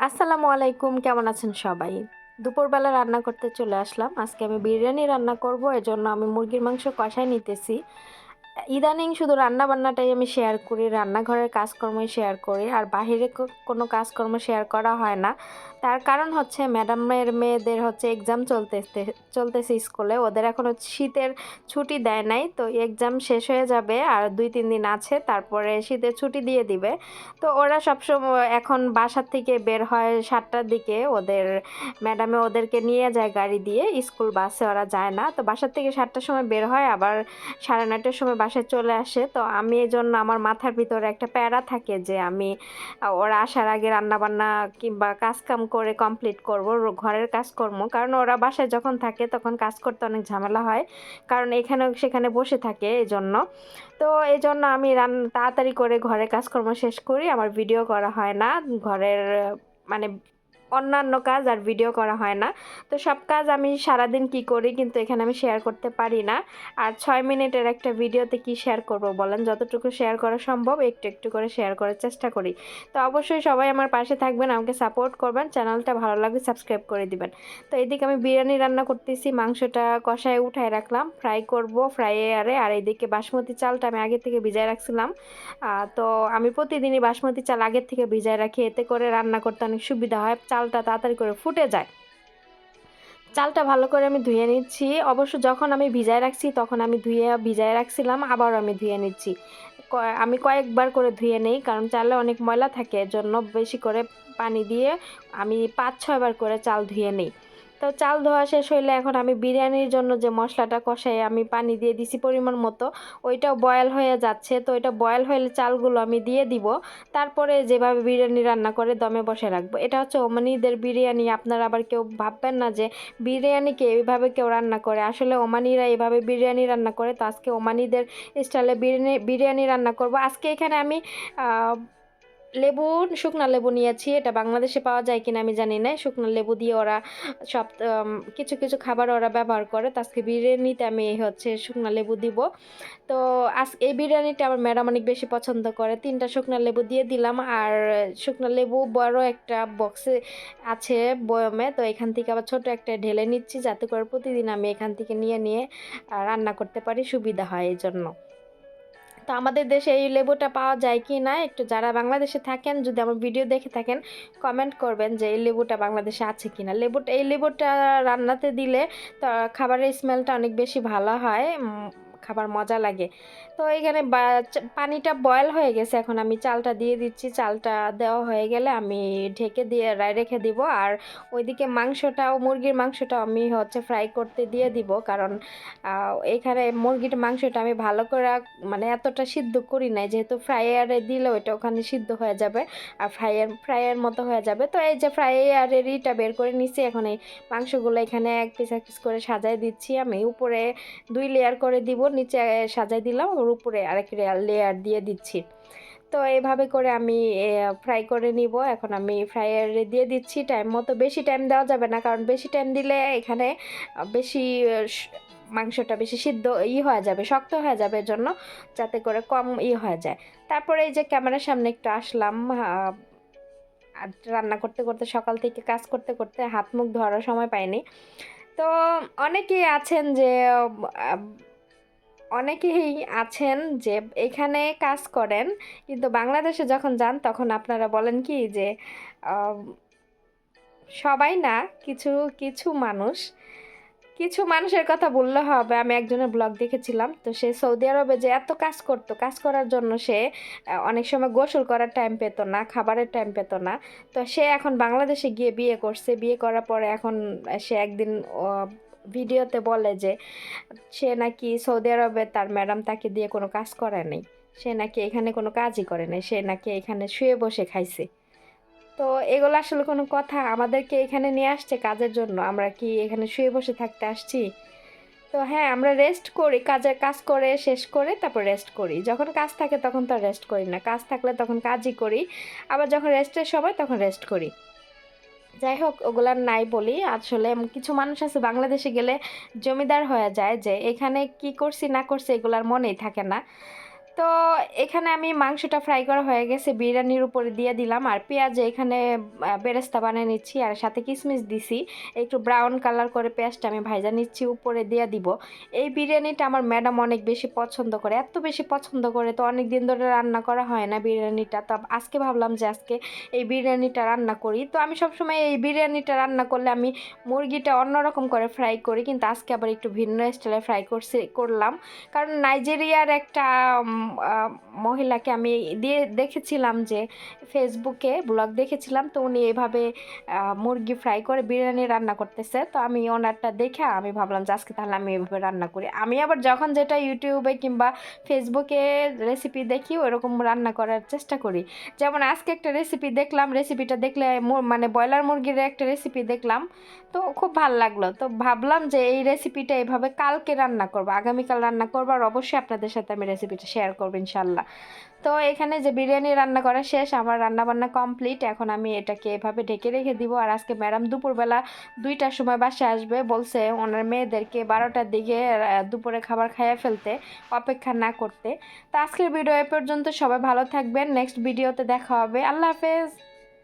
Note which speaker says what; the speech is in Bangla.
Speaker 1: আসসালামু আলাইকুম, কেমন আছেন সবাই? দুপুরবেলা রান্না করতে চলে আসলাম। আজকে আমি বিরিয়ানি রান্না করব, এজন্য আমি মুরগির মাংস কষায় নিতেছি। ইদানিং শুধু রান্না-বান্নাটাই আমি শেয়ার করি, রান্নাঘরের কাজকর্মই শেয়ার করি। আর বাহিরে কোনো কাজকর্ম শেয়ার করা হয় না। তার কারণ হচ্ছে ম্যাডামের মেয়েদের হচ্ছে এক্সাম চলতেছে স্কুলে। ওদের এখনো শীতের ছুটি দেয় নাই। তো এক্সাম শেষ হয়ে যাবে আর ২-৩ দিন আছে, তারপরে শীতের ছুটি দিয়ে দিবে। তো ওরা সবসময় এখন বাসার থেকে বের হয় ৭টার দিকে। ম্যাডামে ওদেরকে নিয়ে যায় গাড়ি দিয়ে, স্কুল বাসে ওরা যায় না। তো বাসার থেকে ৭টার সময় বের হয়, আবার ৯:৩০টার সময় বাসায় চলে আসে। তো আমি এজন্য আমার মাথার ভিতরে একটা প্যারা থাকে যে আমি ওরা আসার আগে রান্নাবান্না কিংবা কাজকাম করে কমপ্লিট করব ঘরের কাজকর্ম। কারণ ওরা বাসায় যখন থাকে তখন কাজ করতে অনেক ঝামেলা হয়, কারণ এখানে সেখানে বসে থাকে এজন্য। তো এজন্য আমি তাড়াতাড়ি করে ঘরের কাজকর্ম শেষ করি। আমার ভিডিও করা হয় না ঘরের, মানে অন্যান্য কাজ আর ভিডিও করা হয় না। তো সব কাজ আমি সারাদিন কি করি কিন্তু এখানে আমি শেয়ার করতে পারি না। আর ৬ মিনিটের একটা ভিডিওতে কি শেয়ার করব বলেন? যতটুকু শেয়ার করা সম্ভব একটু একটু করে শেয়ার করার চেষ্টা করি। তো অবশ্যই সবাই আমার পাশে থাকবেন, আমাকে সাপোর্ট করবেন, চ্যানেলটা ভালো লাগলে সাবস্ক্রাইব করে দিবেন। তো এদিকে আমি বিরিয়ানি রান্না করতেছি, মাংসটা কষায় উঠায় রাখলাম, ফ্রাই করব ফ্রাইয়ারে। আর এইদিকে বাসমতি চালটা আমি আগে থেকে ভিজায় রাখছিলাম। তো আমি প্রতিদিনই বাসমতি চাল আগের থেকে ভিজায় রাখি, এতে করে রান্না করতে অনেক সুবিধা হয়, চালটা তাড়াতাড়ি করে ফুটে যায়। চালটা ভালো করে আমি ধুয়ে নিচ্ছি। অবশ্য যখন আমি ভিজায় রাখছি তখন আমি ভিজায় রাখছিলাম, আবারও আমি ধুয়ে নিচ্ছি। আমি কয়েকবার করে ধুয়ে নেই, কারণ চালে অনেক ময়লা থাকে, এজন্য বেশি করে পানি দিয়ে আমি ৫-৬ বার করে চাল ধুয়ে নিই। তো চাল ধোয়া শেষ হইলে এখন আমি বিরিয়ানির জন্য যে মশলাটা কষাই আমি পানি দিয়ে দিছি পরিমাণ মতো, ওইটাও বয়েল হয়ে যাচ্ছে। তো এটা বয়েল হলে চালগুলো আমি দিয়ে দিব। তারপরে যেভাবে বিরিয়ানি রান্না করে দমে বসে রাখবো। এটা হচ্ছে ওমানিদের বিরিয়ানি। আপনারা আবার কেউ ভাববেন না যে বিরিয়ানিকে এইভাবে কেউ রান্না করে। আসলে ওমানিরা এভাবে বিরিয়ানি রান্না করে। তো আজকে ওমানিদের স্টাইলে বিরিয়ানি রান্না করব। আজকে এখানে আমি লেবু, শুকনা লেবু নিয়েছি। এটা বাংলাদেশে পাওয়া যায় কিনা আমি জানি না। শুকনা লেবু দিয়ে ওরা সব কিছু কিছু খাবার ওরা ব্যবহার করে। তো আজকে বিরিয়ানিতে আমি হচ্ছে শুকনা লেবু দিব। তো এই বিরিয়ানিটা আমার ম্যাডাম অনেক বেশি পছন্দ করে। ৩টা শুকনা লেবু দিয়ে দিলাম। আর শুকনা লেবু বড় একটা বক্সে আছে, বয়মে। তো এখান থেকে আবার ছোট একটা ঢেলে নিচ্ছি, যাতে করে প্রতিদিন আমি এখান থেকে নিয়ে নিয়ে রান্না করতে পারি, সুবিধা হয় এজন্য। তো আমাদের দেশে এই লেবুটা পাওয়া যায় কি না, একটু যারা বাংলাদেশে থাকেন যদি আমার ভিডিও দেখে থাকেন কমেন্ট করবেন যে এই লেবুটা বাংলাদেশে আছে কি না। এই লেবুটা রান্নাতে দিলে তো খাবারের স্মেলটা অনেক বেশি ভালো হয়, খাবার মজা লাগে। তো এখানে পানিটা বয়েল হয়ে গেছে, এখন আমি চালটা দিয়ে দিচ্ছি। চালটা দেওয়া হয়ে গেলে আমি ঢেকে দিয়ে রেখে দিব। আর ওইদিকে মুরগির মাংসটাও আমি হচ্ছে ফ্রাই করতে দিয়ে দিব, কারণ এখানে মুরগির মাংসটা আমি ভালো করে, মানে এতটা সিদ্ধ করি নাই, যেহেতু ফ্রাইয়ারে দিলে ওইটা ওখানে সিদ্ধ হয়ে যাবে আর ফ্রাইয়ের মতো হয়ে যাবে। তো এই যে ফ্রাইয়ারের ইটা বের করে নিচ্ছি, এখন এই মাংসগুলো এখানে এক পিস এক পিস করে সাজাই দিচ্ছি। আমি উপরে 2 লেয়ার করে দিব, নিচে সাজাই দিলাম, ওর উপরে আরেক লেয়ার দিয়ে দিচ্ছি। তো এইভাবে করে আমি ফ্রাই করে নিব। এখন আমি ফ্রাইয়ারে দিয়ে দিচ্ছি টাইম মতো। বেশি টাইম দেওয়া যাবে না, কারণ বেশি টাইম দিলে এখানে বেশি মাংসটা বেশি সিদ্ধ হয়ে যাবে, শক্ত হয়ে যাবে, এর জন্য যাতে করে কম হয়ে যায়। তারপরে এই যে ক্যামেরার সামনে একটু আসলাম। আর রান্না করতে করতে, সকাল থেকে কাজ করতে করতে হাত মুখ ধোয়ারও সময় পাইনি। তো অনেকেই আছেন যে আহ, অনেকেই আছেন যে এখানে কাজ করেন, কিন্তু বাংলাদেশে যখন যান তখন আপনারা বলেন কি যে আহ, সবাই না, কিছু কিছু মানুষ, কিছু মানুষের কথা বললে হবে। আমি একজনের ব্লগ দেখেছিলাম, তো সে সৌদি আরবে যে এত কাজ করতো, কাজ করার জন্য সে অনেক সময় গোসল করার টাইম পেত না, খাবারের টাইম পেত না। তো সে এখন বাংলাদেশে গিয়ে বিয়ে করছে, বিয়ে করার পরে এখন সে একদিন ভিডিওতে বলে যে সে নাকি সৌদি আরবে তার ম্যাডাম তাকে দিয়ে কোনো কাজ করে নাই, সে নাকি এখানে কোনো কাজই করে নাই, সে নাকি এখানে শুয়ে বসে খাইছে। তো এগুলো আসলে কোনো কথা? আমাদেরকে এখানে নিয়ে আসছে কাজের জন্য, আমরা কি এখানে শুয়ে বসে থাকতে আসছি? তো হ্যাঁ, আমরা রেস্ট করি, কাজ করে শেষ করে তারপর রেস্ট করি। যখন কাজ থাকে তখন তো রেস্ট করি না, কাজ থাকলে তখন কাজই করি, আবার যখন রেস্টের সময় তখন রেস্ট করি। যাই হোক, ওগুলার নাই বলি। আসলে কিছু মানুষ আছে বাংলাদেশে গেলে জমিদার হয়ে যায়, যে এখানে কি করছি না করছি এগুলার মনেই থাকে না। তো তো এখানে আমি মাংসটা ফ্রাই করা হয়ে গেছে, বিরিয়ানির উপরে দিয়ে দিলাম, আর পেঁয়াজ এখানে বেরেস্তা বানিয়ে নিচ্ছি, আর সাথে কিশমিশ দিছি, একটু ব্রাউন কালার করে পেঁয়াজটা আমি ভাজা নিচ্ছি, উপরে দিয়ে দিব। এই বিরিয়ানিটা আমার ম্যাডাম অনেক বেশি পছন্দ করে, এত বেশি পছন্দ করে, তো অনেক দিন ধরে রান্না করা হয় না বিরিয়ানিটা, তো আজকে ভাবলাম যে আজকে এই বিরিয়ানিটা রান্না করি। তো আমি সবসময় এই বিরিয়ানিটা রান্না করলে আমি মুরগিটা অন্যরকম করে ফ্রাই করি, কিন্তু আজকে আবার একটু ভিন্ন স্টাইলে ফ্রাই করলাম। কারণ নাইজেরিয়ার একটা মহিলাকে আমি দেখেছিলাম যে ফেসবুকে ব্লগ দেখেছিলাম, তো উনি এভাবে মুরগি ফ্রাই করে বিরিয়ানি রান্না করতেছে, তো আমি ওনারটা দেখে আমি ভাবলাম যে আজকে তাহলে আমি এভাবে রান্না করি। আমি আবার যখন যেটা ইউটিউবে কিংবা ফেসবুকে রেসিপি দেখি ওইরকম রান্না করার চেষ্টা করি। যেমন আজকে একটা রেসিপি দেখলাম, রেসিপিটা দেখলে মানে ব্রয়লার মুরগির একটা রেসিপি দেখলাম, তো খুব ভালো লাগলো, তো ভাবলাম যে এই রেসিপিটা এভাবে কালকে রান্না করবো, আগামীকাল রান্না করবো, আর অবশ্যই আপনাদের সাথে আমি রেসিপিটা শেয়ার করবো ইনশাল্লাহ। তো এখানে যে বিরিয়ানি রান্না করা শেষ, আমার রান্না বান্না কমপ্লিট, এখন আমি এটাকে এভাবে ঢেকে রেখে দিব। আর আজকে ম্যাডাম দুপুরবেলা 2টার সময় বাসায় আসবে, বলছে ওনার মেয়েদেরকে 12টার দিকে দুপুরে খাবার খাইয়ে ফেলতে, অপেক্ষা না করতে। তো আজকের ভিডিও এ পর্যন্ত, সবাই ভালো থাকবেন, নেক্সট ভিডিওতে দেখা হবে, আল্লাহ হাফেজ।